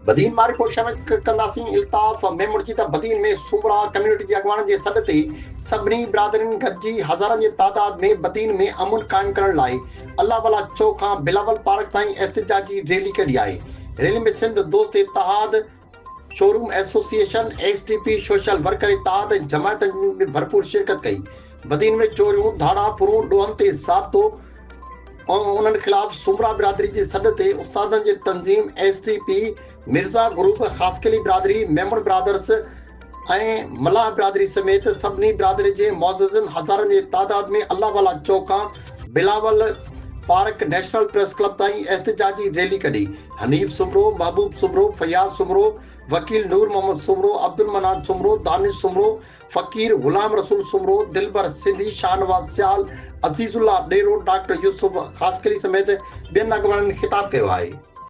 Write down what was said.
बदीन मारिको शमित कंदासीं इल्ताफ में मुड़जी त बदीन में सुमरा कम्युनिटी जे अॻवान जे सॾ ते सभिनी बिरादरिन गॾिजी हज़ारनि जी तादाद में बदीन में अमुन क़ाइम करण लाइ अल्लाह वाला चौक खां बिलावल पार्क ताईं एहतिजाजी रैली कढी आहे। रैली में Sindh Dost Ittehad, showroom association, STP, social worker Ittehad ऐं जमायतनि में भरपूर शिरकत कई। बदीन में चोरियूं, धाड़ा फुरूं, ॾोहनि ते ज़ाब्तो उन्हनि खिलाफ़ सुमरा बिरादरी जे सॾ ते उस्तादनि जे तंज़ीम एसटीपी, मिर्ज़ा ग्रुप, ख़ासकली बिरादरी, मेमन ब्रादर्स ऐं मलाह बिरादरी समेत सभिनी बिरादरी जे मुअज़्ज़िज़नि हज़ारनि जे तादाद में अल्लाह वाला चौक खां Bilawal park national press club ताईं एहतिजाजी रैली कढी। हनीफ सुमरो, महबूब सुमरो, फयाज सुमरो, वकील नूर मोहम्मद सुमरो, अब्दुल मनान सुमरो, दानिश सुमरो, फ़कीर गुलाम रसूल सुमरो, दिलबर सिंधी, शाहनवाज सियाल, अज़ीज़ुल्लाह डेरो, डॉक्टर यूसुफ ख़ासकली समेत ॿियनि अॻवाननि खिताब कयो आहे।